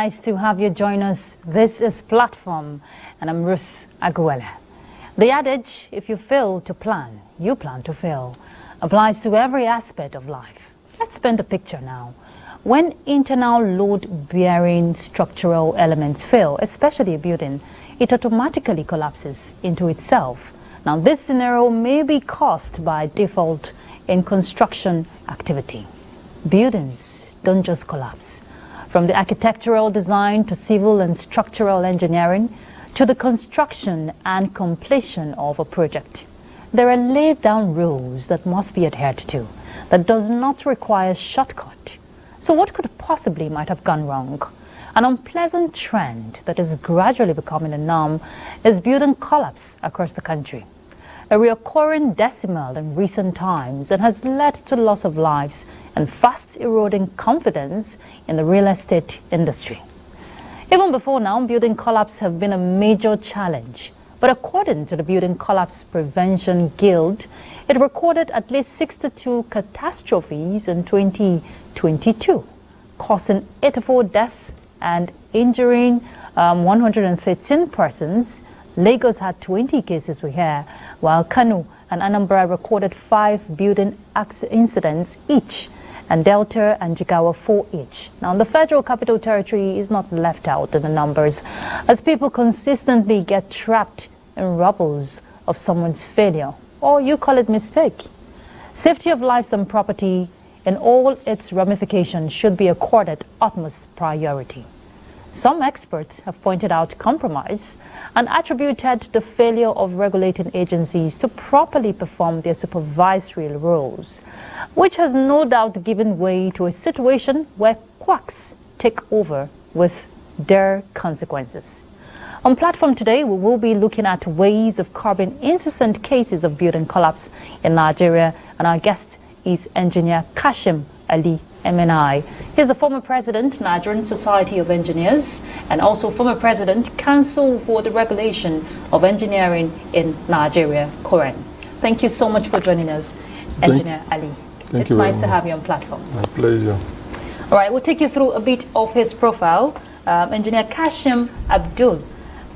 nice to have you join us. This is Platform, and I'm Ruth Aguela. The adage, if you fail to plan, you plan to fail, applies to every aspect of life. Let's paint a picture now. When internal load-bearing structural elements fail, especially a building, it automatically collapses into itself. Now, this scenario may be caused by default in construction activity. Buildings don't just collapse. From the architectural design to civil and structural engineering to the construction and completion of a project, there are laid down rules that must be adhered to that does not require shortcut. So what could possibly might have gone wrong? An unpleasant trend that is gradually becoming a norm is building collapse across the country. A recurring decimal in recent times that has led to loss of lives and fast eroding confidence in the real estate industry. Even before now, building collapse have been a major challenge. But according to the Building Collapse Prevention Guild, it recorded at least 62 catastrophes in 2022, causing 84 deaths and injuring 113 persons. Lagos had 20 cases we hear, while Kano and Anambra recorded 5 building incidents each, and Delta and Jigawa 4 each. Now, the Federal Capital Territory is not left out in the numbers, as people consistently get trapped in rubbles of someone's failure, or you call it mistake. Safety of lives and property in all its ramifications should be accorded utmost priority. Some experts have pointed out compromise and attributed the failure of regulating agencies to properly perform their supervisory roles, which has no doubt given way to a situation where quacks take over with their consequences. On Platform today, we will be looking at ways of curbing incessant cases of building collapse in Nigeria, and our guest is Engineer Kashim Ali MNI. He's the former president, Nigerian Society of Engineers, and also former president, Council for the Regulation of Engineering in Nigeria, Koren. Thank you so much for joining us, Engineer Ali. It's nice to have you on Platform. My pleasure. All right, we'll take you through a bit of his profile. Engineer Kashim Abdul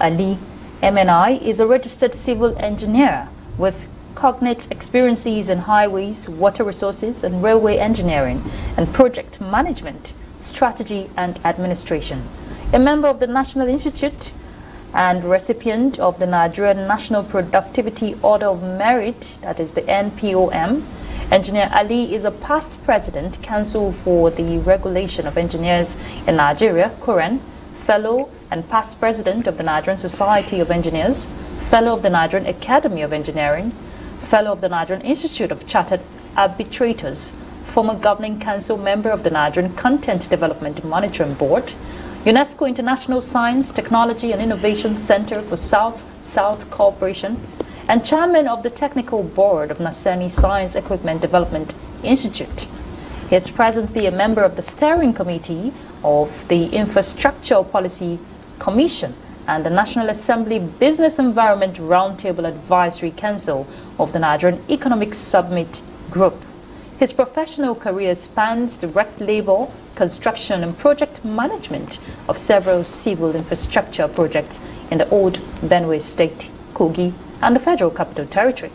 Ali MNI is a registered civil engineer with cognate experiences in highways, water resources, and railway engineering and project management, strategy and administration. A member of the National Institute and recipient of the Nigerian National Productivity Order of Merit, that is the NPOM. Engineer Ali is a past president, Council for the Regulation of Engineers in Nigeria, Koren, fellow and past president of the Nigerian Society of Engineers, fellow of the Nigerian Academy of Engineering, fellow of the Nigerian Institute of Chartered Arbitrators, former governing council member of the Nigerian Content Development Monitoring Board, UNESCO International Science, Technology and Innovation Center for South-South Cooperation, and chairman of the technical board of Naseni Science Equipment Development Institute. He is presently a member of the steering committee of the Infrastructure Policy Commission and the National Assembly Business Environment Roundtable Advisory Council of the Nigerian Economic Summit Group. His professional career spans direct labor, construction and project management of several civil infrastructure projects in the old Benue State, Kogi and the Federal Capital Territory.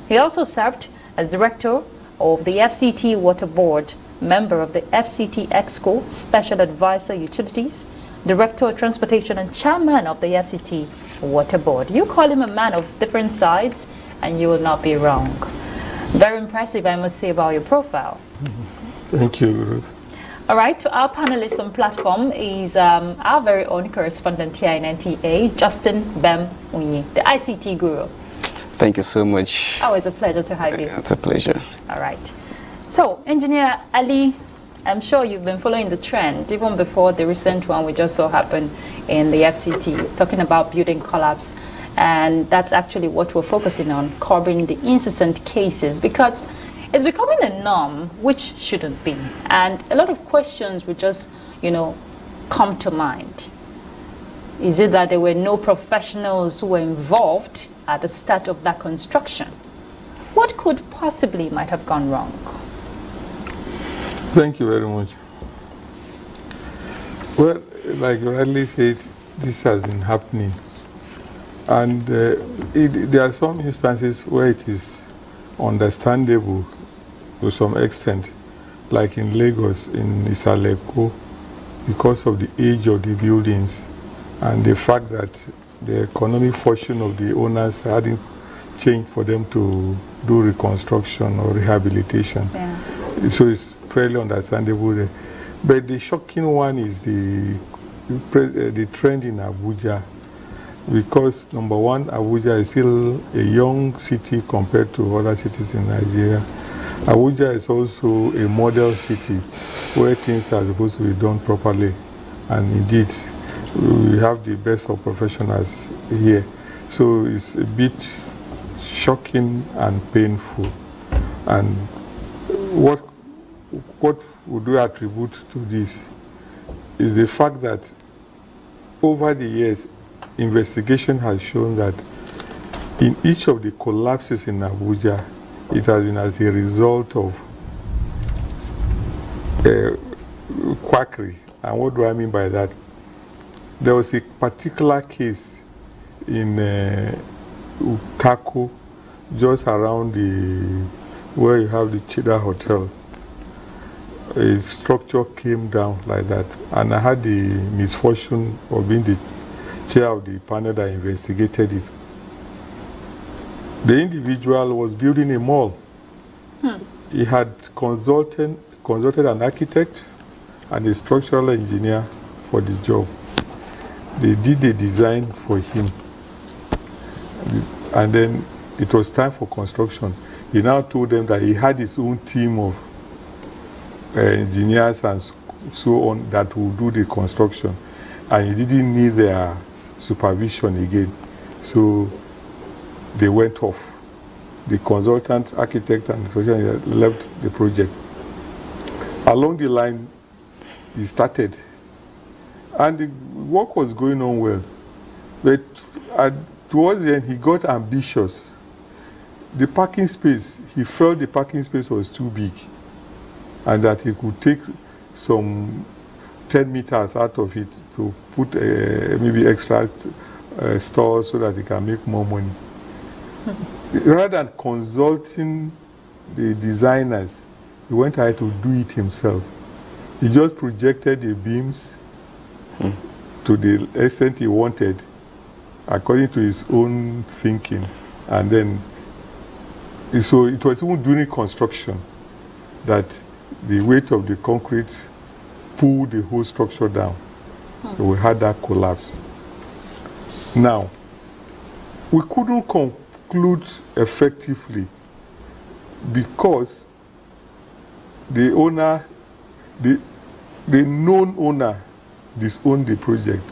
He also served as director of the FCT Water Board, member of the FCT Exco Special Advisor Utilities, Director of Transportation and Chairman of the FCT Water Board. You call him a man of different sides and you will not be wrong. Very impressive, I must say, about your profile. Thank you, Ruth. All right, our panelist on Platform is our very own correspondent here in NTA, Justin Bem Unyi, the ICT guru. Thank you so much. Always a pleasure to have you. It's a pleasure. All right. So, Engineer Ali, I'm sure you've been following the trend, even before the recent one we just saw happen in the FCT, talking about building collapse. And that's actually what we're focusing on, curbing the incessant cases, because it's becoming a norm, which shouldn't be. And a lot of questions would just, come to mind. Is it that there were no professionals who were involved at the start of that construction? What could possibly might have gone wrong? Thank you very much. Well, like you rightly said, this has been happening. And there are some instances where it is understandable to some extent, like in Lagos, in Isaleko, because of the age of the buildings and the fact that the economic fortune of the owners hadn't changed for them to do reconstruction or rehabilitation. Yeah. So it's fairly understandable there. But the shocking one is the trend in Abuja, because number one, Abuja is still a young city compared to other cities in Nigeria. Abuja is also a model city where things are supposed to be done properly, and indeed we have the best of professionals here. So it's a bit shocking and painful. And what would we attribute to this is the fact that over the years, investigation has shown that in each of the collapses in Abuja, it has been as a result of quackery. And what do I mean by that? There was a particular case in Utako, just around where you have the Chida Hotel. A structure came down like that, and I had the misfortune of being the chair of the panel that investigated it. The individual was building a mall. He had consulted an architect and a structural engineer for the job. They did the design for him, and then it was time for construction. He now told them that he had his own team of engineers and so on that will do the construction, and he didn't need their supervision again. So they went off. The consultant, architect, and social engineer left the project. Along the line, he started, and the work was going on well. But towards the end, he got ambitious. The parking space, he felt the parking space was too big, and that he could take some 10 meters out of it to put maybe extra stores so that he can make more money. Rather than consulting the designers, he went ahead to do it himself. He just projected the beams to the extent he wanted, according to his own thinking. And then, so it was even during construction that the weight of the concrete pulled the whole structure down. So we had that collapse. Now, we couldn't conclude effectively because the owner, the known owner, disowned the project.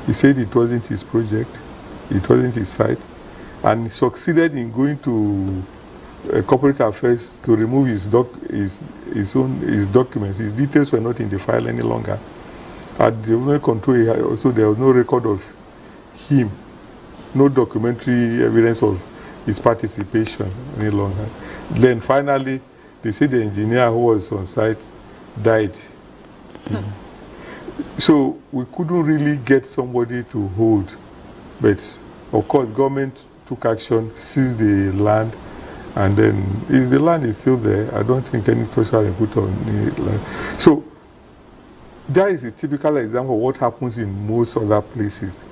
He said it wasn't his project, it wasn't his site, and succeeded in going to corporate affairs to remove his documents. His details were not in the file any longer. At the owner control, also there was no record of him, no documentary evidence of his participation any longer. Then finally, they said the engineer who was on site died. So we couldn't really get somebody to hold. But of course, government took action, seized the land, and then if the land is still there, I don't think any pressure has been put on it. So that is a typical example of what happens in most other places.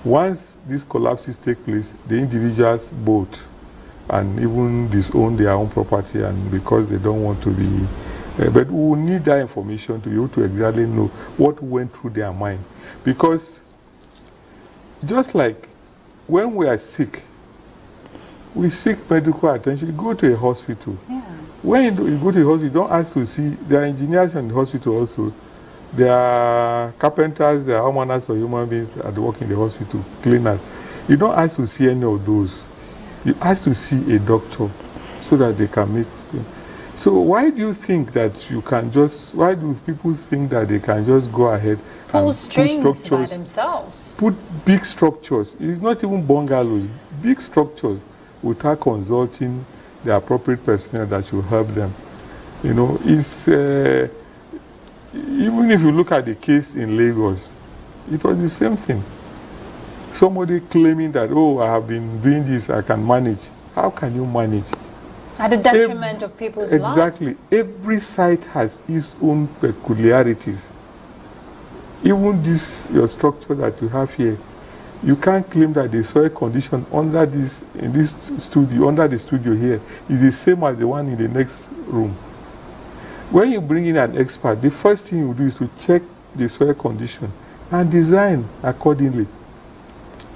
Once these collapses take place, the individuals both and even disown their own property, and because they don't want to be but we will need that information to be able to exactly know what went through their mind. Because just like when we are sick, we seek medical attention, you go to a hospital. Yeah. When you go to the hospital, you don't ask to see, there are engineers in the hospital also. There are carpenters, there are all manners of human beings that work in the hospital, cleaners. You don't ask to see any of those. You ask to see a doctor so that they can make. So why do you think that you can just, why do people think that they can just go ahead pull and strings put structures by themselves? Put big structures. It's not even bungalows. Big structures without consulting the appropriate personnel that should help them. You know, it's even if you look at the case in Lagos, it was the same thing. Somebody claiming that, oh, I have been doing this, I can manage. How can you manage? At the detriment of people's lives. Exactly. Every site has its own peculiarities. Even this your structure that you have here, you can't claim that the soil condition under this in this studio, under the studio here, is the same as the one in the next room. When you bring in an expert, the first thing you do is to check the soil condition and design accordingly,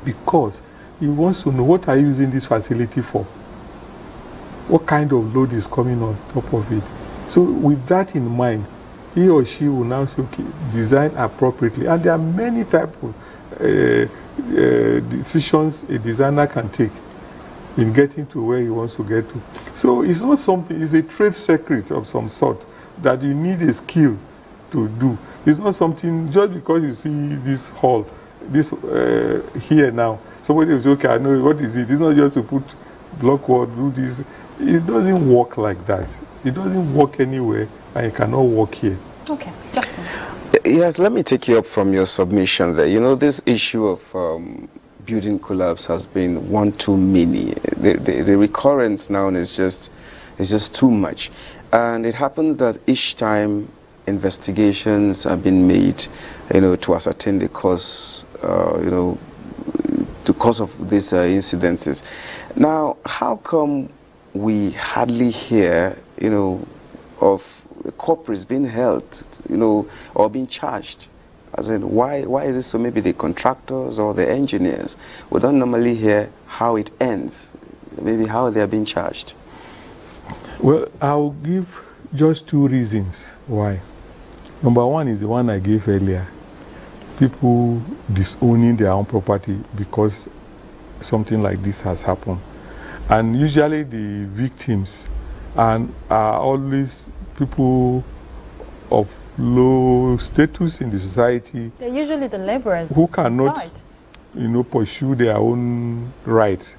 because he wants to know what are you using this facility for, what kind of load is coming on top of it. So with that in mind, he or she will now say, okay, design appropriately. And there are many types of decisions a designer can take in getting to where he wants to get to. So it's not something, it's a trade secret of some sort that you need a skill to do. It's not something, just because you see this hall, this here now, somebody will say, okay, I know, what is it? It's not just to put block wall, do this. It doesn't work like that. It doesn't work anywhere, and it cannot work here. Okay, Justin. Yes, let me take you up from your submission there. You know, this issue of building collapse has been one too many. The recurrence now is just too much. And it happens that each time investigations have been made, you know, to ascertain the cause, you know, the cause of these incidences. Now, how come we hardly hear, you know, of the corporates being held, you know, or being charged? As in, why is it so? Maybe the contractors or the engineers. We don't normally hear how it ends, maybe how they are being charged. Well, I'll give just two reasons why. Number one is the one I gave earlier. People disowning their own property because something like this has happened. And usually the victims are always people of low status in the society. They're usually the laborers who cannot, you know, pursue their own rights.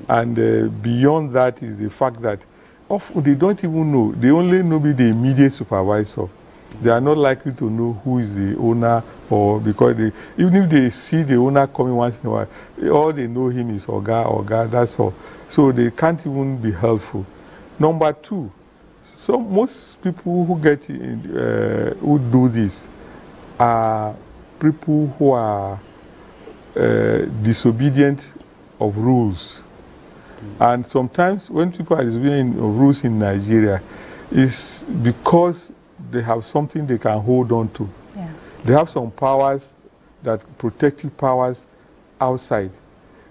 And beyond that is the fact that often they don't even know. They only know the immediate supervisor. They are not likely to know who is the owner, or because even if they see the owner coming once in a while, all they know him is Oga, that's all. So they can't even be helpful. Number two, so most people who get who do this are people who are disobedient of rules. And sometimes when people are disobedient of rules in Nigeria, it's because they have something they can hold on to. Yeah. They have some powers, that protective powers outside.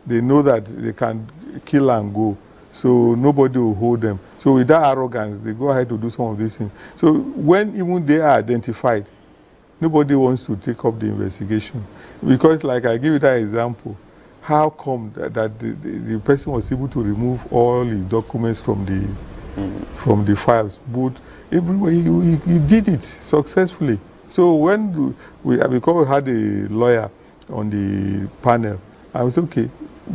They know that they can kill and go, so nobody will hold them. So with that arrogance, they go ahead to do some of these things. So when even they are identified, nobody wants to take up the investigation. Because like I give you that example, how come that the person was able to remove all the documents from the files? But everywhere he did it successfully. So when because we had a lawyer on the panel, I was okay,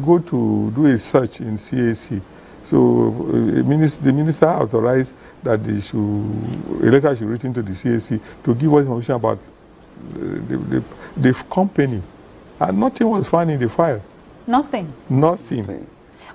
go to do a search in CAC. So the minister authorized that a letter should be written to the CAC to give us information about the company. And nothing was found in the file. Nothing? Nothing.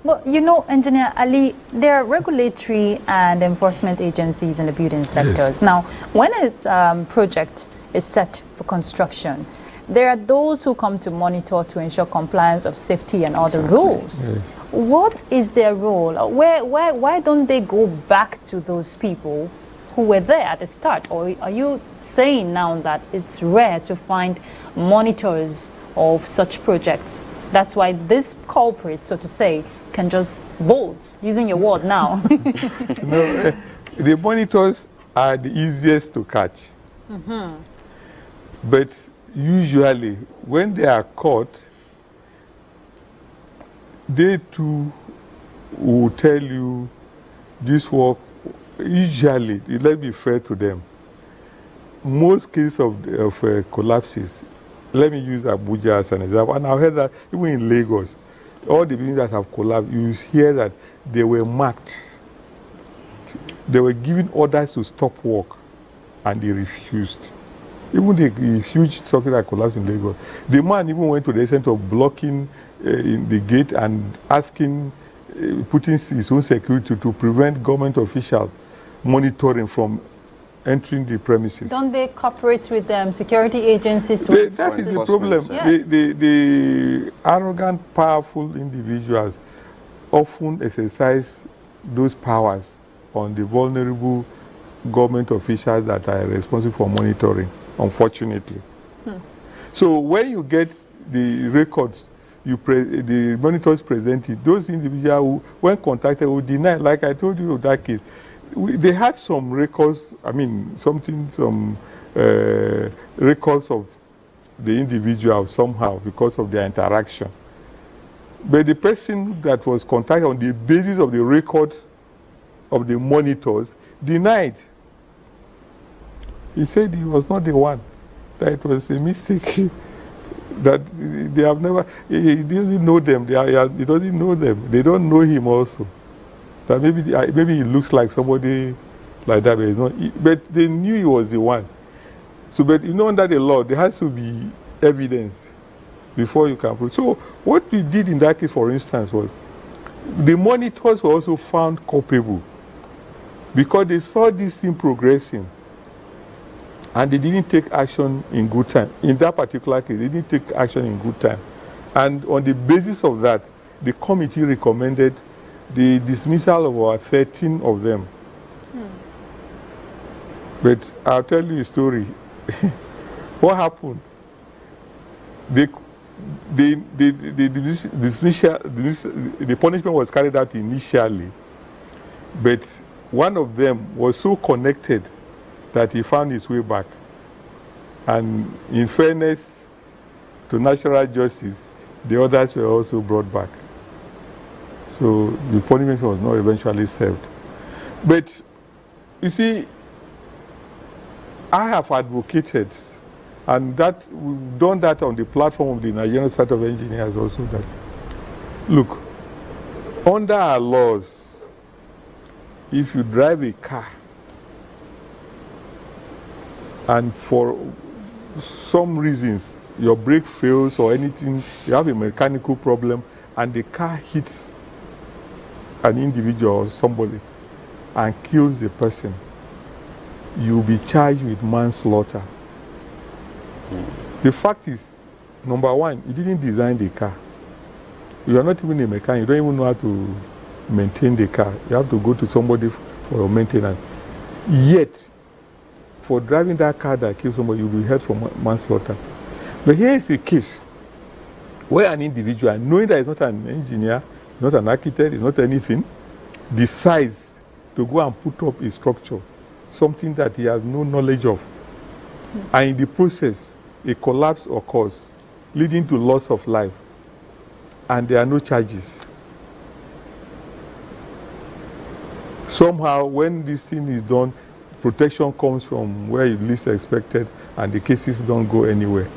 But you know, Engineer Ali, there are regulatory and enforcement agencies in the building sectors. Yes. Now, when a project is set for construction, there are those who come to monitor to ensure compliance of safety and other rules. Yes. What is their role? Why don't they go back to those people who were there at the start? Or are you saying now that it's rare to find monitors of such projects? That's why this culprit, so to say, can just bolt, using your word now. No, the monitors are the easiest to catch. Mm-hmm. But usually, when they are caught, they too will tell you this work. Usually, let's be fair to them. Most cases of collapses, let me use Abuja as an example, and I've heard that even in Lagos, all the buildings that have collapsed, you hear that they were marked. They were given orders to stop work, and they refused. Even the huge structure that collapsed in Lagos, the man even went to the extent of blocking in the gate and asking, putting his own security to prevent government officials monitoring from entering the premises. Don't they cooperate with security agencies to that is the problem. Yes. The arrogant, powerful individuals often exercise those powers on the vulnerable government officials that are responsible for monitoring, unfortunately. So when you get the records, the monitors presented, those individuals who, when contacted, will deny. Like I told you, that case, they had some records, some records of the individual somehow because of their interaction. But the person that was contacted on the basis of the records of the monitors denied. He said he was not the one, that it was a mistake, that they have never, he doesn't know them, he doesn't know them, they don't know him also. That maybe he looks like somebody like that, but, but they knew he was the one. So, but under the law, there has to be evidence before you can prove. So, what we did in that case, for instance, was the monitors were also found culpable because they saw this thing progressing and they didn't take action in good time. In that particular case, they didn't take action in good time. And on the basis of that, the committee recommended the dismissal of about 13 of them. But I'll tell you a story. What happened? The punishment was carried out initially, but one of them was so connected that he found his way back. And in fairness to natural justice, the others were also brought back. So the punishment was not eventually served. But you see, I have advocated, and that we've done that on the platform of the Nigerian Society of Engineers also, that look, under our laws, if you drive a car and for some reasons your brake fails or anything, you have a mechanical problem and the car hits an individual or somebody and kills the person, you'll be charged with manslaughter. The fact is, number one, you didn't design the car. You are not even a mechanic. You don't even know how to maintain the car. You have to go to somebody for your maintenance. Yet, for driving that car that kills somebody, you'll be held for manslaughter. But here is a case where an individual, knowing that he's not an engineer, not an architect, he's not anything, decides to go and put up a structure, something that he has no knowledge of. And in the process, a collapse occurs, leading to loss of life. And there are no charges. Somehow, when this thing is done, protection comes from where you least expected, and the cases don't go anywhere.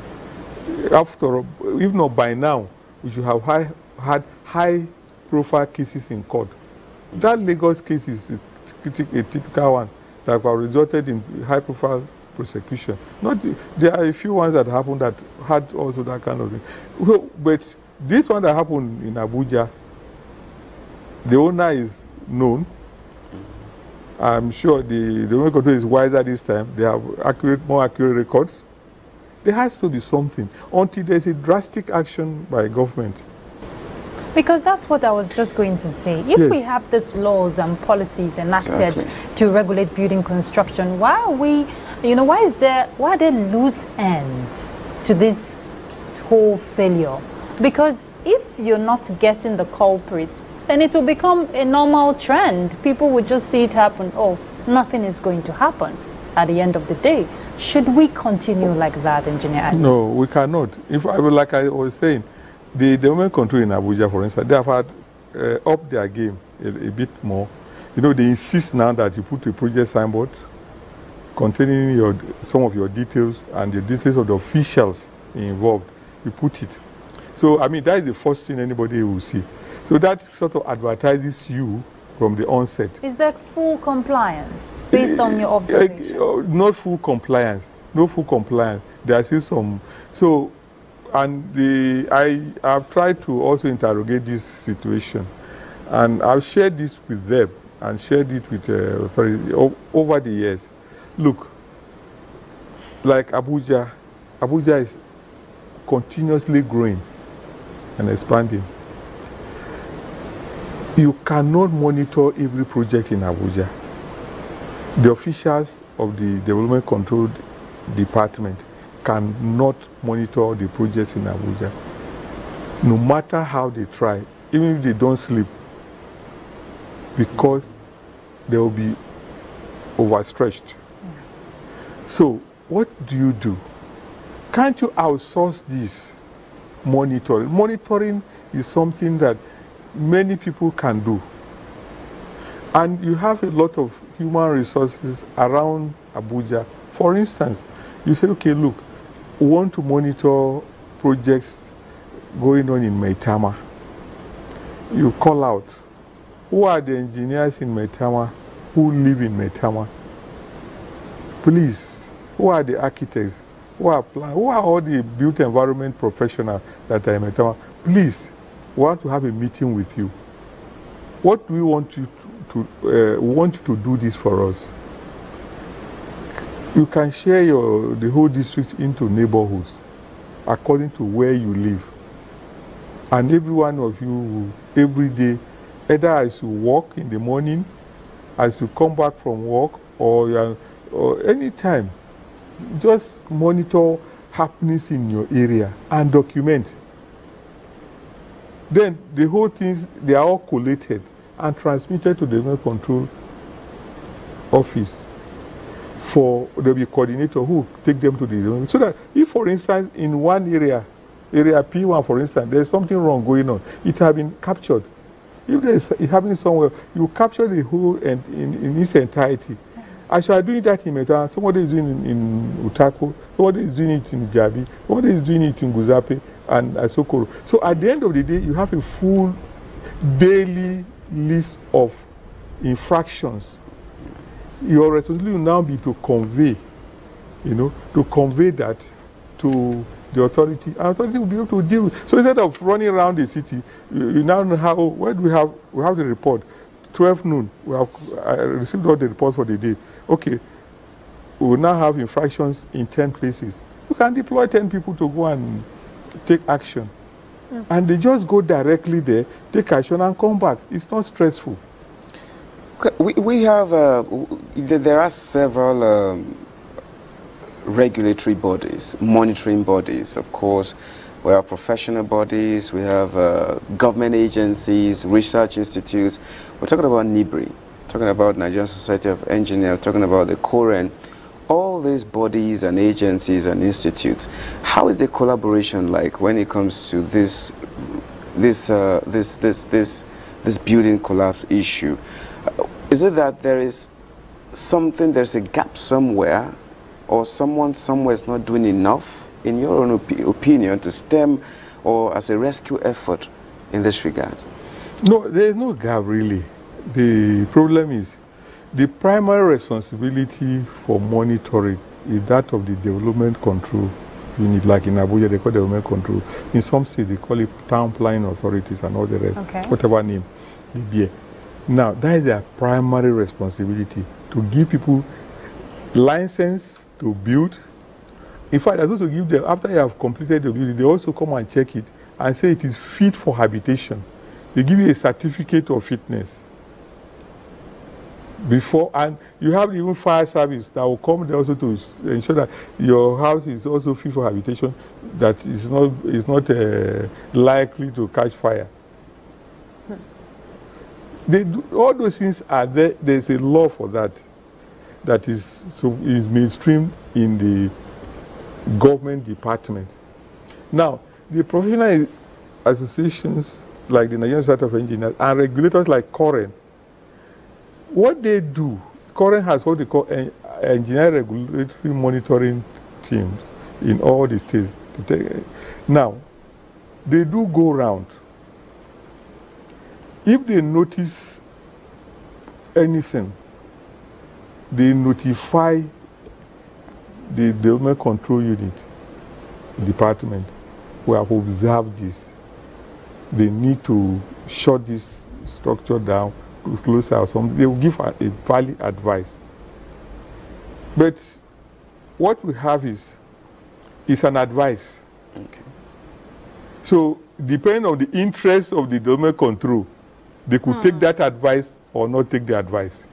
After, if not by now, we should have had high-profile cases in court. That Lagos case is a typical one that resulted in high-profile prosecution. There are a few ones that happened that had also that kind of thing. But this one that happened in Abuja, the owner is known. I'm sure the Roman control is wiser this time. They have more accurate records. There has to be something until there's a drastic action by government. Because that's what I was just going to say. If we have these laws and policies enacted to regulate building construction, why are we, why are there loose ends to this whole failure? Because if you're not getting the culprits, then it will become a normal trend. People would just see it happen. Oh, nothing is going to happen at the end of the day. Should we continue like that, Engineer? No, we cannot. Like I was saying, the government control in Abuja, for instance, they have had upped their game a bit more. They insist now that you put a project signboard containing some of your details and the details of the officials involved. You put it. So, that is the first thing anybody will see. So that sort of advertises you from the onset. Is there full compliance based on your observation? Not full compliance. no full compliance. There are still some. So, and I have tried to also interrogate this situation, and I've shared this with them and shared it with authorities over the years. Look, like Abuja is continuously growing and expanding. You cannot monitor every project in Abuja. The officials of the Development Control Department cannot monitor the projects in Abuja. No matter how they try, even if they don't sleep, because they will be overstretched. So what do? Can't you outsource this monitoring? Monitoring is something that many people can do. And you have a lot of human resources around Abuja. For instance, you say, okay, look, we want to monitor projects going on in Maitama. You call out, who are the engineers in Maitama who live in Maitama? Please, who are the architects? Who are all the built environment professionals that are in Maitama? Please, we want to have a meeting with you. What do we want you we want you to do this for us. You can share the whole district into neighborhoods according to where you live. And every one of you, every day, either as you walk in the morning, as you come back from work, or any time, just monitor happenings in your area and document. Then the whole things, they are all collated and transmitted to the Development Control Office. There'll be a coordinator who will take them to the development. So that if, for instance, in one area P1, for instance, there's something wrong going on, it has been captured. If it's happening somewhere, you capture the whole in its entirety. As you are doing that in Meta, somebody is doing it in Utako, somebody is doing it in Jabi, somebody is doing it in Guzape and Asokoro. So at the end of the day, you have a full daily list of infractions. Your responsibility will now be to convey, that to the authority. And authority will be able to deal with. So instead of running around the city, you now know how. Where do we have the report? 12 noon. I received all the reports for the day. Okay, we will now have infractions in 10 places. You can deploy 10 people to go and take action. And they just go directly there, take action and come back. It's not stressful. We have, there are several regulatory bodies, monitoring bodies, of course. We have professional bodies, we have government agencies, research institutes. We're talking about NIBRI, talking about Nigerian Society of Engineers, talking about the COREN. All these bodies and agencies and institutes, how is the collaboration like when it comes to this building collapse issue? Is it that there's a gap somewhere, or someone somewhere is not doing enough, in your own opinion, to stem or as a rescue effort in this regard? No, there is no gap really. The problem is the primary responsibility for monitoring is that of the Development Control Unit, like in Abuja they call Development Control. In some states they call it Town Planning Authorities and all the rest, whatever name they bear. Now, that is their primary responsibility, to give people license to build. In fact, they're supposed to give them, after you have completed the building, they also come and check it and say it is fit for habitation. They give you a certificate of fitness. Before, and you have even fire service that will come there also to ensure that your house is also fit for habitation, that is not likely to catch fire. All those things are there. There's a law for that. That is mainstream in the government department. Now, the professional associations like the Nigerian Society of Engineers and regulators like COREN, what they do, COREN has what they call engineer regulatory monitoring teams in all the states. Now, they do go round. If they notice anything, they notify the development control unit department, we have observed this. They need to shut this structure down, close out something. They will give a valid advice. But what we have is an advice. Okay. So depending on the interest of the development control, they could take that advice or not take the advice.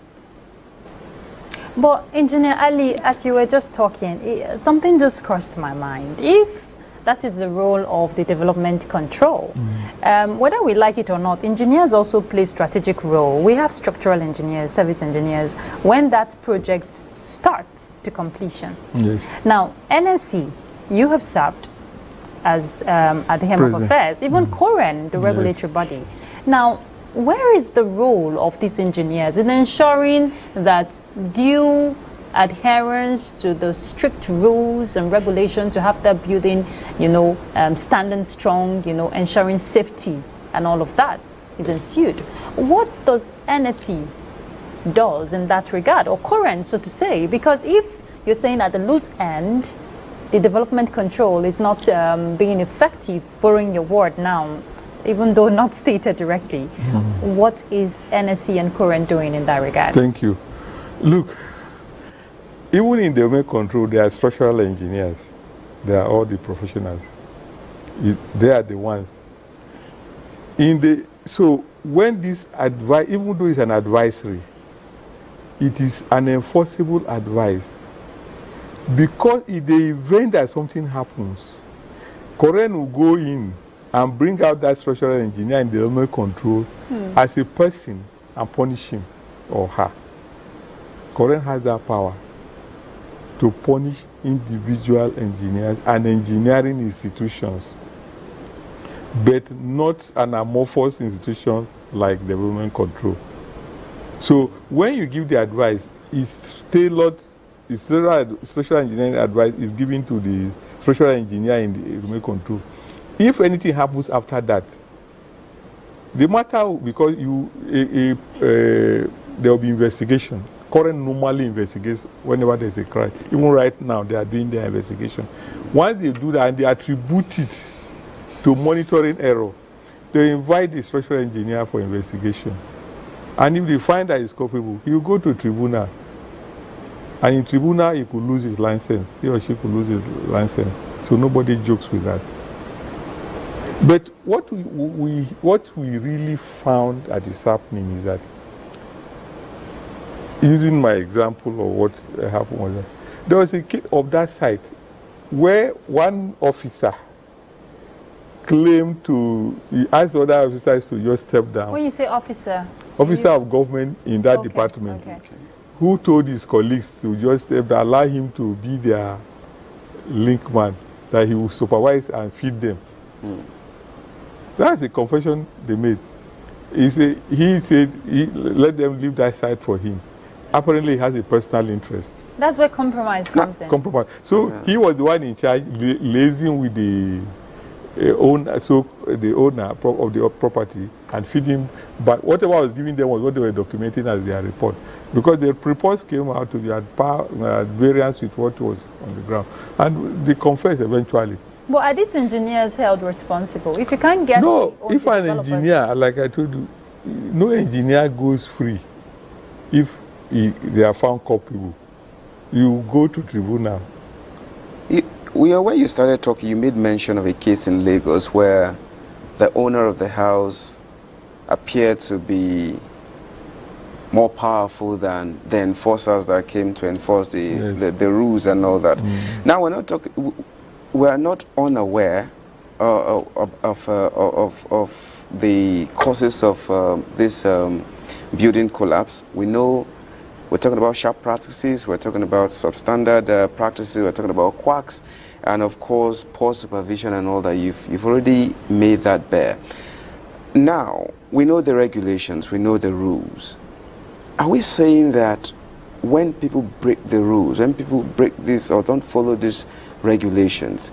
But Engineer Ali, as you were just talking, something just crossed my mind. If that is the role of the development control, whether we like it or not, engineers also play strategic role. We have structural engineers, service engineers, when that project starts to completion. Yes. Now, NSC, you have served as at the helm of affairs, even COREN, the regulatory body. Now, where is the role of these engineers in ensuring that due adherence to the strict rules and regulations to have that building, standing strong, ensuring safety and all of that is ensued? What does NSC does in that regard, or COREN, so to say? Because if you're saying at the loose end, the development control is not being effective, borrowing your word now, even though not stated directly, what is NSC and COREN doing in that regard? Thank you. Look, even in development control, there are structural engineers. They are all the professionals. They are the ones. So when this advice, even though it's an advisory, it is an enforceable advice. Because in the event that something happens, COREN will go in and bring out that structural engineer in development control as a person and punish him or her. COREN has that power to punish individual engineers and engineering institutions, but not an amorphous institution like development control. So when you give the advice, it's tailored, structural engineering advice is given to the structural engineer in the development control. If anything happens after that, the matter, because there will be investigation. COREN normally investigates whenever there's a crime. Even right now, they are doing their investigation. Once they do that and they attribute it to monitoring error, they invite the structural engineer for investigation. And if they find that he's culpable, he will go to tribunal. And in tribunal, he could lose his license. He or she could lose his license. So nobody jokes with that. But what we really found that is happening is that, using my example of what happened was that there was a case of that site where one officer claimed he asked other officers to just step down. When you say officer? Officer of government in that department, who told his colleagues to just step down, allow him to be their link man, that he will supervise and feed them. That's the confession they made. He said he let them leave that site for him. Apparently, he has a personal interest. That's where compromise comes in. Compromise. So he was the one in charge, liaising with the owner, the owner of the property, and feeding. But whatever I was giving them was what they were documenting as their report, because the reports came out to be at variance with what was on the ground, and they confessed eventually. But are these engineers held responsible? If you can't get if an engineer, like I told you, no engineer goes free. If they are found culpable, you go to tribunal. When you started talking, you made mention of a case in Lagos where the owner of the house appeared to be more powerful than the enforcers that came to enforce the rules and all that. Now we are not unaware of the causes of this building collapse. We know we're talking about sharp practices, we're talking about substandard practices, we're talking about quacks, and of course poor supervision and all that. You've already made that bare. Now, we know the regulations, we know the rules. Are we saying that when people break the rules, when people break this or don't follow these regulations,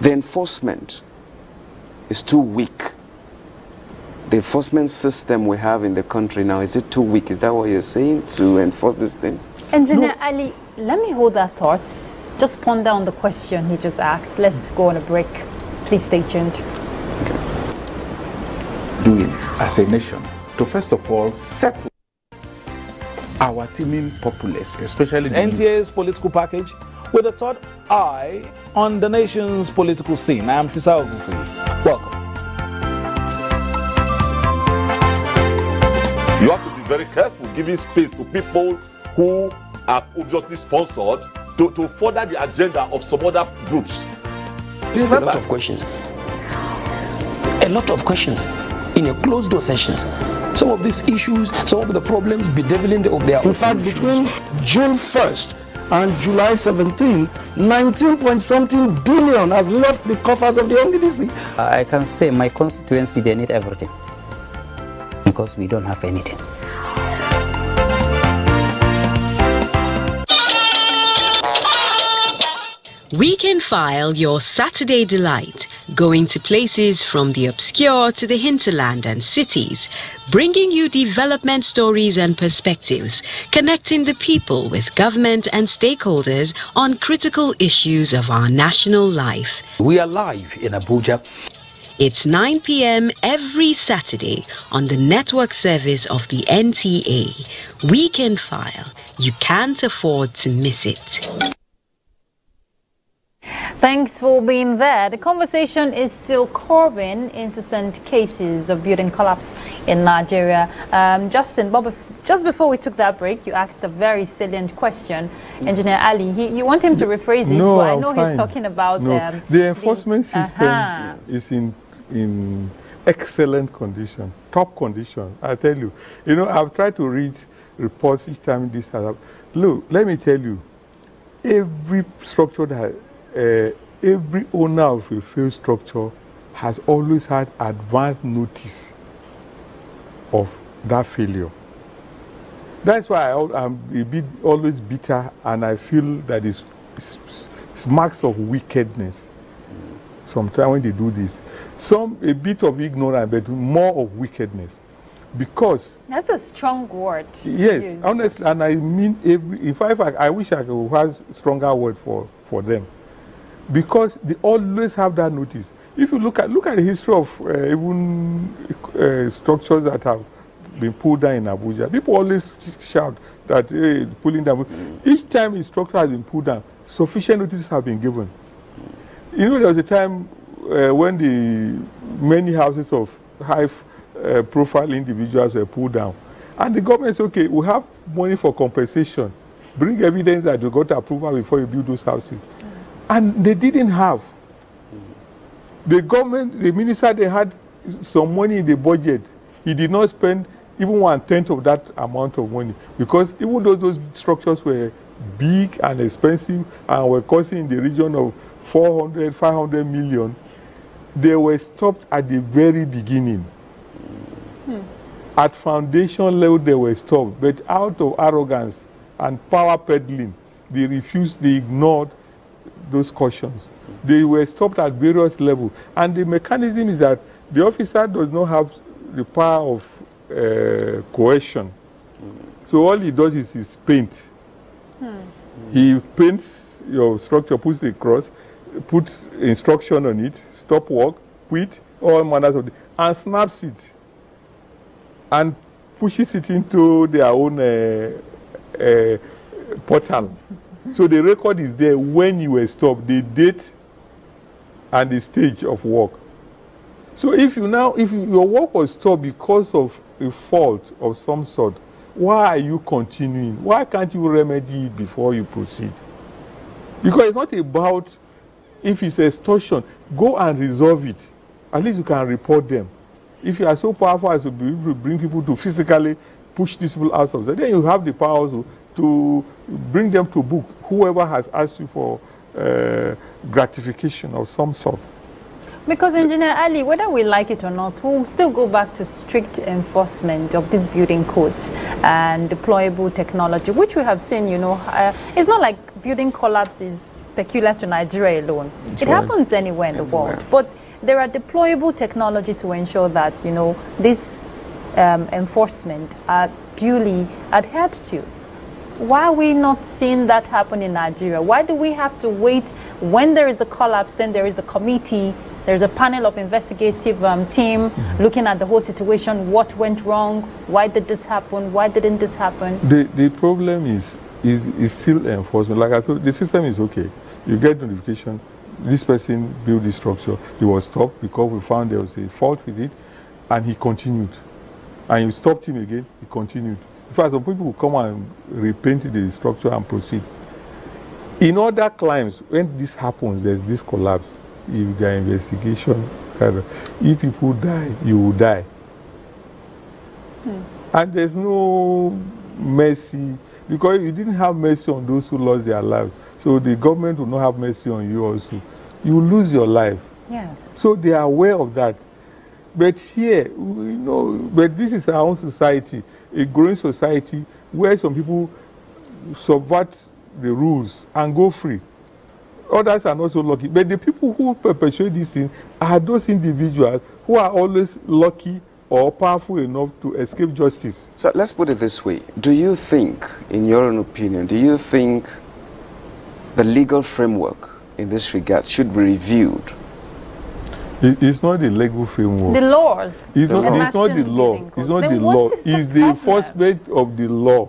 the enforcement is too weak? The enforcement system we have in the country now, is it too weak? Is that what you're saying, to enforce these things? Engineer Ali, let me hold that thought. Just ponder on the question he just asked. Let's go on a break. Please stay tuned. Okay. Doing as a nation to first of all settle our teeming populace, especially the NTA's political package with a third eye on the nation's political scene. I am Fisa Ogunfuyi. Welcome. You have to be very careful giving space to people who are obviously sponsored to further the agenda of some other groups. There's a lot of questions. A lot of questions in a closed door sessions. Some of these issues, some of the problems bedeviling their In fact, between June 1st and July 17, 19-point-something billion has left the coffers of the NDDC. I can say my constituency, they need everything because we don't have anything. Weekend File, your Saturday delight, going to places from the obscure to the hinterland and cities, bringing you development stories and perspectives, connecting the people with government and stakeholders on critical issues of our national life. We are live in Abuja. It's 9 p.m. every Saturday on the network service of the NTA. Weekend File, you can't afford to miss it. Thanks for being there. The conversation is still curbing incessant cases of building collapse in Nigeria. Justin, Bob, just before we took that break, you asked a very salient question. Engineer Ali, you want him to rephrase it, but I know he's talking about... the enforcement system is in excellent condition, top condition, I tell you. You know, I've tried to read reports each time this has happened. Look, let me tell you, every structure that... every owner of a failed structure has always had advance notice of that failure. That's why I'm always bitter, and I feel that it's marks of wickedness. Sometimes when they do this, a bit of ignorance, but more of wickedness, because that's a strong word. Yes, honestly, and I mean in fact, I wish I could have stronger word for them. Because they always have that notice. If you look at the history of even structures that have been pulled down in Abuja, people always shout that pulling down. Each time a structure has been pulled down, sufficient notices have been given. You know, there was a time when the many houses of high-profile individuals were pulled down, and the government said, "Okay, we have money for compensation. Bring evidence that you got approval before you build those houses." And they didn't have. The government, the minister, they had some money in the budget. He did not spend even 1/10 of that amount of money, because even though those structures were big and expensive and were costing in the region of 400, 500 million, they were stopped at the very beginning. At foundation level, they were stopped, but out of arrogance and power peddling, they refused, they ignored those cautions. They were stopped at various levels, and the mechanism is that the officer does not have the power of coercion. So all he does is paint. He paints your structure, puts a cross, puts instruction on it, stop work, quit, all manners of things, and snaps it and pushes it into their own portal. So the record is there when you were stopped, the date and the stage of work. So if your work was stopped because of a fault of some sort, why are you continuing? Why can't you remedy it before you proceed? Because it's not about if it's extortion, go and resolve it. At least you can report them. If you are so powerful as to be able to bring people to physically push these people out of there, then you have the power also to bring them to book, whoever has asked you for gratification of some sort. Because, Engineer Ali, whether we like it or not, we'll still go back to strict enforcement of these building codes and deployable technology, which we have seen, you know, it's not like building collapse is peculiar to Nigeria alone. It happens anywhere in the world. But there are deployable technology to ensure that, you know, this enforcement are duly adhered to. Why are we not seeing that happen in Nigeria? Why do we have to wait when there is a collapse, then there is a committee, there's a panel of investigative team looking at the whole situation, what went wrong, why did this happen, why didn't this happen? The problem is still enforcement. Like I told, the system is okay. You get notification, this person built this structure, he was stopped because we found there was a fault with it, and he continued. And you stopped him again, he continued. In fact, some people will come and repaint the structure and proceed. In other climes, when this happens, there's this collapse. If there are investigation, if people die, you will die. And there's no mercy, because you didn't have mercy on those who lost their lives. So the government will not have mercy on you also. You will lose your life. Yes. So they are aware of that. But here, but this is our own society, a growing society where some people subvert the rules and go free. Others are not so lucky. But the people who perpetuate this thing are those individuals who are always lucky or powerful enough to escape justice. So let's put it this way. Do you think, in your own opinion, do you think the legal framework in this regard should be reviewed? It's not the legal framework. The laws. It's not the law. It's not the law. It's the enforcement of the law.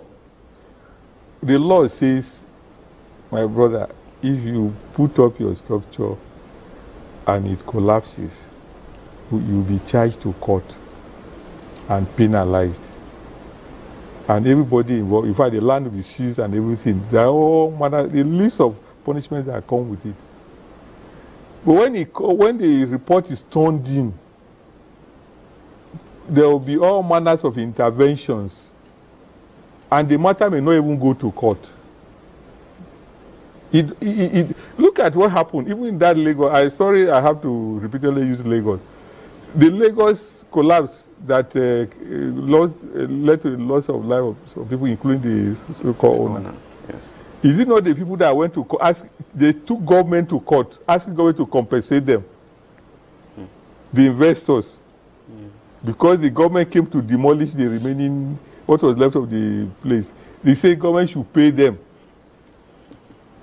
The law says, my brother, if you put up your structure and it collapses, you'll be charged to court and penalized. And everybody involved, in fact, the land will be seized and everything. There are all manner, the list of punishments that come with it. But when the report is turned in, there will be all manners of interventions, and the matter may not even go to court. Look at what happened, even in that Lagos. I have to repeatedly use Lagos. The Lagos collapse that led to the loss of life of some people, including the so-called owner. Yes. Is it not the people that went to court, they took government to court, asking government to compensate them, the investors, because the government came to demolish the remaining, what was left of the place. They say government should pay them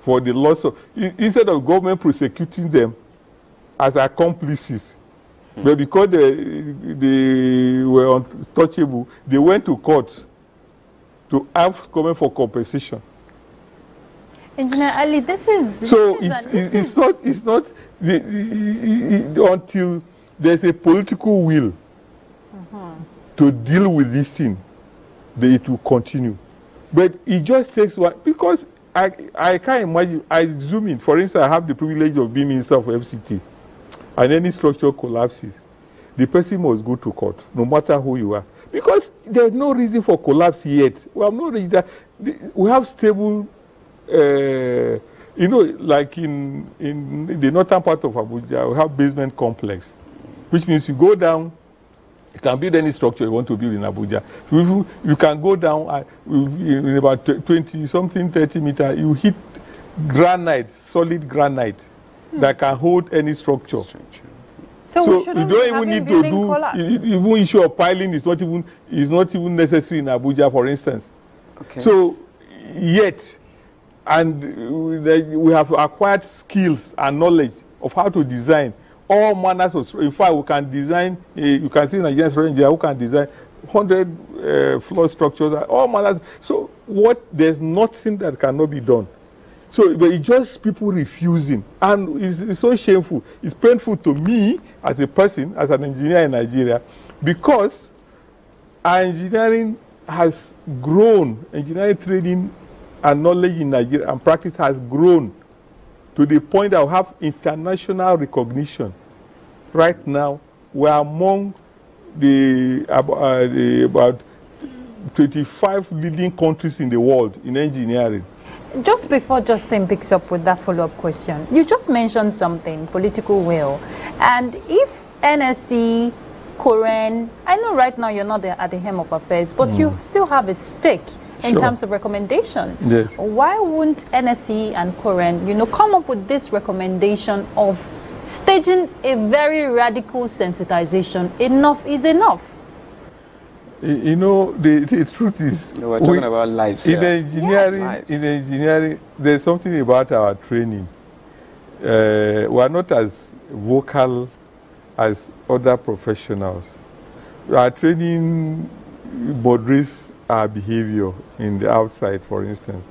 for the loss of, instead of government prosecuting them as accomplices. But because they were untouchable, they went to court to ask government for compensation. Engineer Ali, it's not until there's a political will to deal with this thing that it will continue. But it just takes one, because I can't imagine. I zoom in. For instance, I have the privilege of being minister of FCT, and any structure collapses, the person must go to court, no matter who you are, because there's no reason for collapse yet. We have no reason that we have stable. Like in the northern part of Abuja, we have basement complex, which means you go down, you can build any structure you want to build in Abuja. You can go down in about 20-something, 30 meters, you hit granite, solid granite, that can hold any structure. So you don't even need to do, even issue of piling is not even necessary in Abuja, for instance. Okay. So, yet, and we have acquired skills and knowledge of how to design all manners of. In fact, we can design. You can see Nigerian engineer who can design 100 floor structures, all manners. So there's nothing that cannot be done. So, but it's just people refusing, and it's so shameful. It's painful to me as a person, as an engineer in Nigeria, because our engineering has grown. Engineering training and knowledge in Nigeria and practice has grown to the point that we have international recognition. Right now, we are among about 25 leading countries in the world in engineering. Just before Justin picks up with that follow-up question, you just mentioned something, political will. And if NSC, Koren, I know right now you're not at the helm of affairs, but you still have a stake in terms of recommendation. Yes. Why wouldn't NSC and Koren, come up with this recommendation of staging a very radical sensitization? Enough is enough. You know, the truth is, no, we're talking about lives in here. engineering. Yes. In engineering, there's something about our training. We are not as vocal as other professionals. Our training moderates our behavior in the outside, for instance.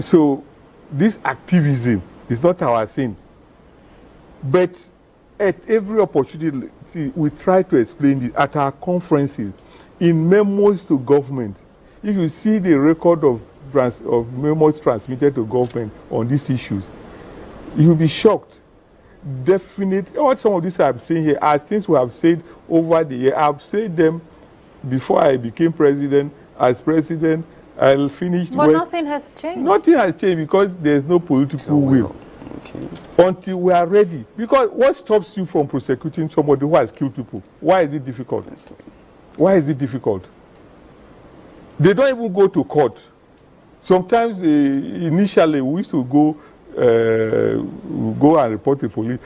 So this activism is not our thing. But at every opportunity, we try to explain it at our conferences, in memos to government. If you see the record of memos transmitted to government on these issues, you'll be shocked. Definitely, what some of these I'm saying here are things we have said over the year. I've said them before I became president. As president, I'll finish. But nothing has changed. Nothing has changed because there's no political will. Okay. Until we are ready. Because what stops you from prosecuting somebody who has killed people? Why is it difficult? Why is it difficult? They don't even go to court. Sometimes, initially, we used to go and report to police.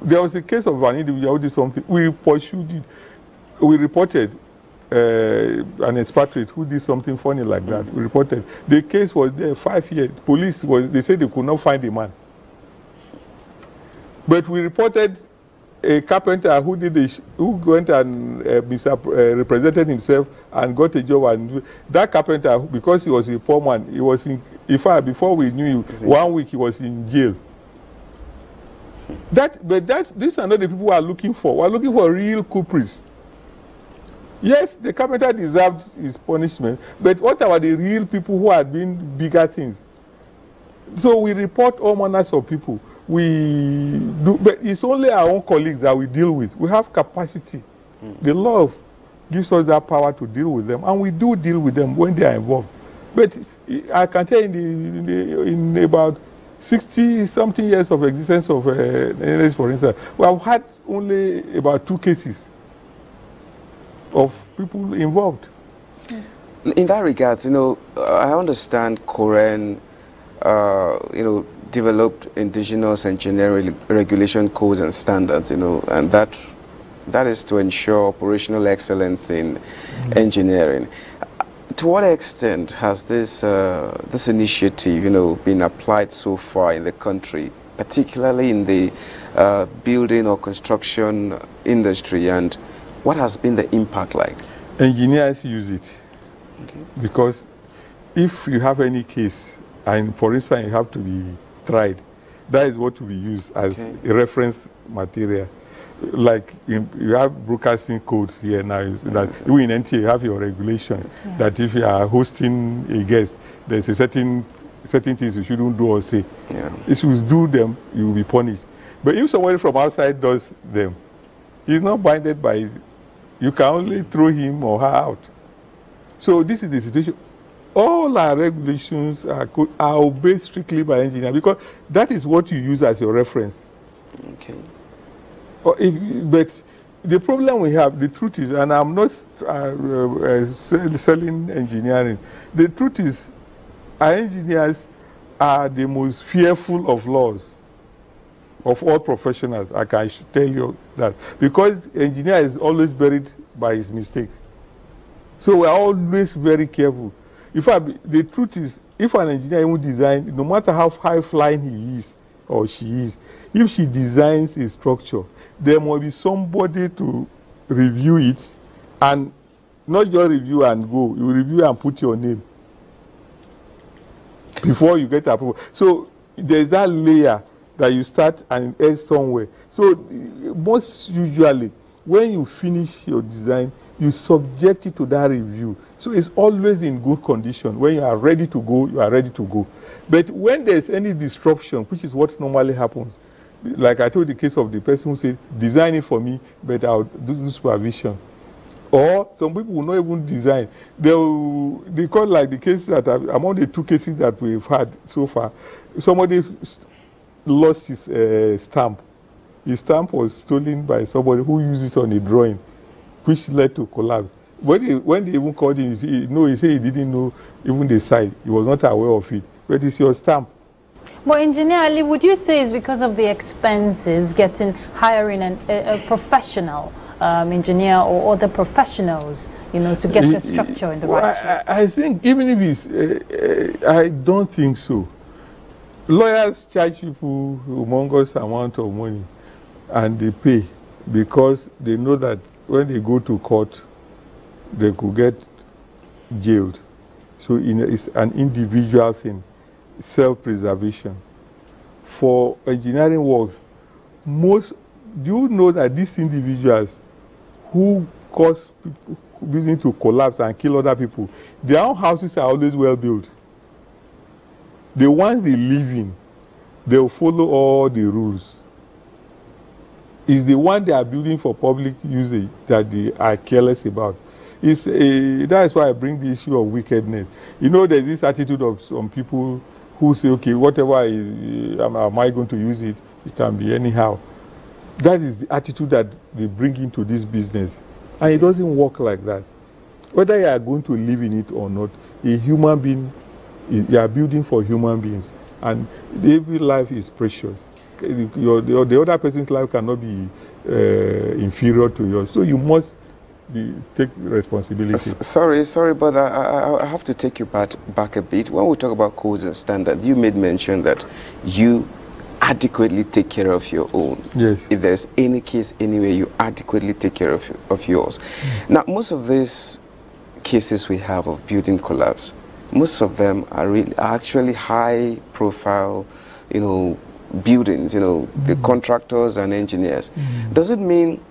There was a case of an individual who did something. We pursued it. We reported an expatriate who did something funny like that. We reported. The case was there 5 years. Police they said they could not find the man. But we reported a carpenter who went and represented himself and got a job. And that carpenter, because he was a poor man, he was in fact, before we knew him, 1 week he was in jail. These are not the people we are looking for. We are looking for real culprits. Yes, the carpenter deserved his punishment, but what about the real people who are doing bigger things? So we report all manners of people. We do, but it's only our own colleagues that we deal with. We have capacity. The law gives us that power to deal with them, and we do deal with them when they are involved. But I can tell you in about 60-something years of existence of NLS, for instance, we have had only about 2 cases of people involved. In that regards, I understand Koren, developed indigenous engineering regulation codes and standards, and that is to ensure operational excellence in engineering. To what extent has this initiative, been applied so far in the country, particularly in the building or construction industry, and what has been the impact like? Engineers use it. Okay. Because if you have any case, and for instance, you have to be tried, that is what will be used as a reference material. Like you have broadcasting codes here now, that you in NTA you have your regulations that if you are hosting a guest, there's a certain things you shouldn't do or say. If you do them, you will be punished. But if somebody from outside does them, he's not binded by it. You can only throw him or her out. So this is the situation. All our regulations are obeyed strictly by engineers because that is what you use as your reference. Okay. But the problem we have, the truth is, and I'm not selling engineering, the truth is our engineers are the most fearful of laws of all professionals. I can tell you that. Because engineer is always buried by his mistake. So we are always very careful. In fact, the truth is, if an engineer even designs, no matter how high-flying he is or she is, if she designs a structure, there must be somebody to review it, and not just review and go. You review and put your name before you get approval. So there's that layer that you start and end somewhere. So most usually, when you finish your design, you subject it to that review. So it's always in good condition. When you are ready to go, you are ready to go. But when there's any disruption, which is what normally happens, like I told the case of the person who said, design it for me, but I'll do the supervision. Or some people will not even design. They call like the cases that among the 2 cases that we've had so far, somebody lost his stamp. His stamp was stolen by somebody who used it on a drawing, which led to collapse. When they even called him, he said he didn't know even the side. He was not aware of it. But it's your stamp. Well, Engineer Ali, would you say it's because of the expenses hiring a professional engineer or other professionals, to get the structure in the right shape? I think even if it's, I don't think so. Lawyers charge people humongous amount of money and they pay because they know that when they go to court, they could get jailed. So it's an individual thing, self-preservation. For engineering work, do you know that these individuals who cause building to collapse and kill other people, their own houses are always well built. The ones they live in, they'll follow all the rules. It's the one they are building for public usage that they are careless about. That's why I bring the issue of wickedness. There's this attitude of some people who say, okay, whatever am I going to use it? It can be anyhow. That is the attitude that they bring into this business. And it doesn't work like that. Whether you are going to live in it or not, a human being, you are building for human beings. And every life is precious. The other person's life cannot be inferior to yours. So you must take responsibility. Sorry, but I have to take you back a bit. When we talk about codes and standards, you made mention that you adequately take care of your own. Yes. If there's any case anywhere, you adequately take care of yours. Now, most of these cases we have of building collapse, most of them are actually high profile, buildings, the contractors and engineers. Does it mean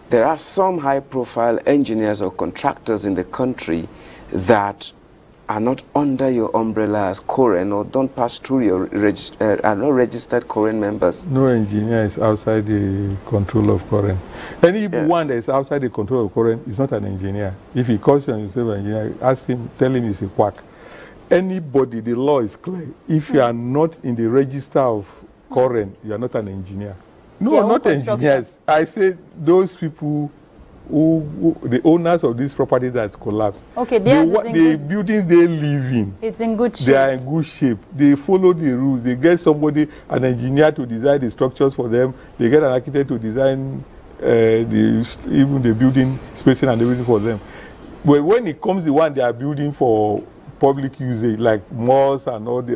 there are some high profile engineers or contractors in the country that are not under your umbrella as Koren or don't pass through your are not registered Koren members? No engineer is outside the control of Koren. Anyone that is outside the control of Koren is not an engineer. If he calls himself an engineer, ask him, tell him he's a quack. Anybody, the law is clear. If you are not in the register of Koren, you are not an engineer. No, not engineers. I say those people the owners of this property that collapsed. Okay, the buildings they live in, it's in good shape. They are in good shape. They follow the rules. They get an engineer to design the structures for them. They get an architect to design even the building spacing and everything for them. But when it comes the one they are building for public usage, like malls and all they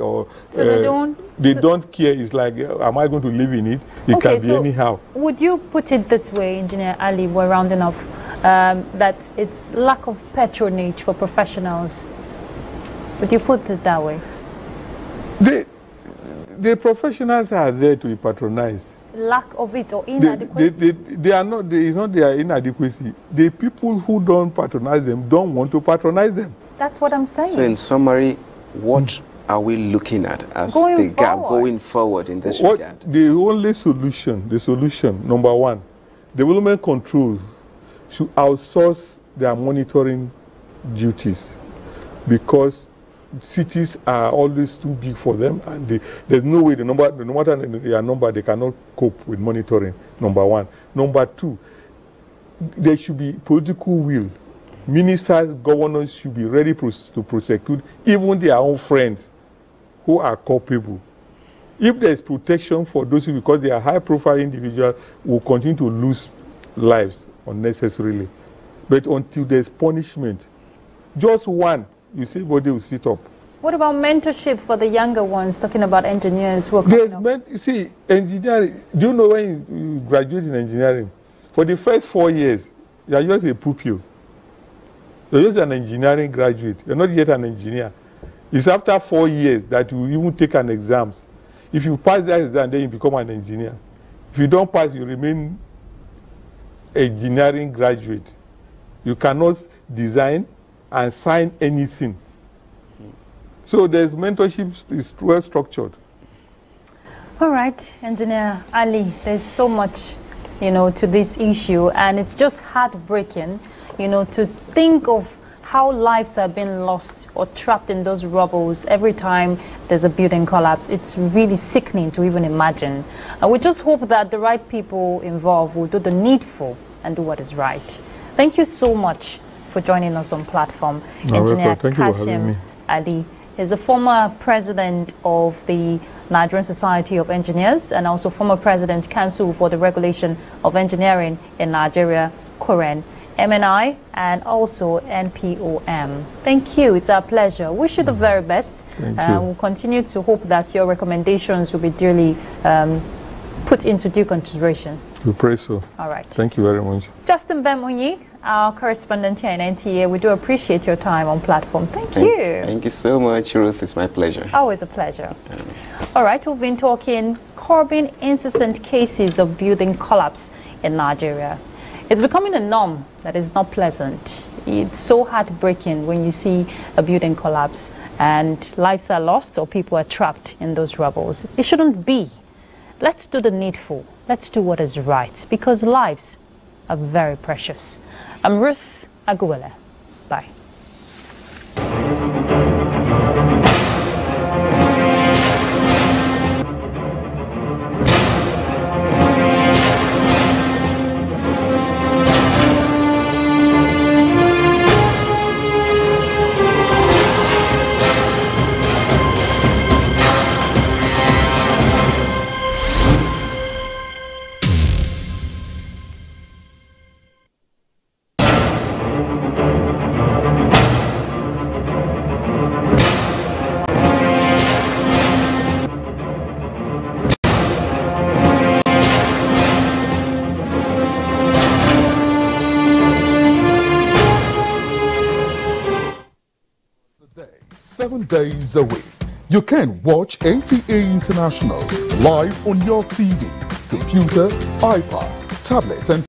don't care. It's like, am I going to live in it? It can be anyhow. Would you put it this way, Engineer Ali, we're rounding off, that it's lack of patronage for professionals? Would you put it that way? The professionals are there to be patronized. Lack of it or inadequacy? They are not. It's not their inadequacy. The people who don't patronize them don't want to patronize them. That's what I'm saying. So in summary, what are we looking at as the gap going forward in this regard? The only solution, number one, development control should outsource their monitoring duties, because cities are always too big for them, and there's no way, no matter their number, they cannot cope with monitoring, number one. Number two, there should be political will. Ministers, governors should be ready to prosecute even their own friends who are culpable. If there is protection for those people, because they are high-profile individuals, will continue to lose lives unnecessarily. But until there's punishment, just one, you see, body will sit up. What about mentorship for the younger ones, talking about engineers who are you see, engineering, do you know when you graduate in engineering, for the first 4 years, you are just a pupil. You're just an engineering graduate. You're not yet an engineer. It's after 4 years that you even take an exam. If you pass that exam, then you become an engineer. If you don't pass, you remain engineering graduate. You cannot design and sign anything. So there's mentorship is well structured. All right, Engineer Ali, there's so much, to this issue, and it's just heartbreaking, to think of how lives are being lost or trapped in those rubbles every time there's a building collapse. It's really sickening to even imagine. And we just hope that the right people involved will do the needful and do what is right. Thank you so much for joining us on platform. Engineer Kashim Ali He's a former president of the Nigerian Society of Engineers and also former president Council for the Regulation of Engineering in Nigeria, Koren, MNI, and also NPOM. Thank you. It's our pleasure. Wish you the very best. Thank you. We'll continue to hope that your recommendations will be duly put into due consideration. We pray so. All right. Thank you very much. Justin Bemunyi, our correspondent here in NTA, we do appreciate your time on platform. Thank you. Thank you so much, Ruth. It's my pleasure. Always a pleasure. All right, we've been talking curbing incessant cases of building collapse in Nigeria. It's becoming a norm that is not pleasant. It's so heartbreaking when you see a building collapse and lives are lost or people are trapped in those rubbles. It shouldn't be. Let's do the needful. Let's do what is right because lives are very precious. I'm Ruth Aguwele. Bye. Days a week. You can watch NTA International live on your TV, computer, iPad, tablet, and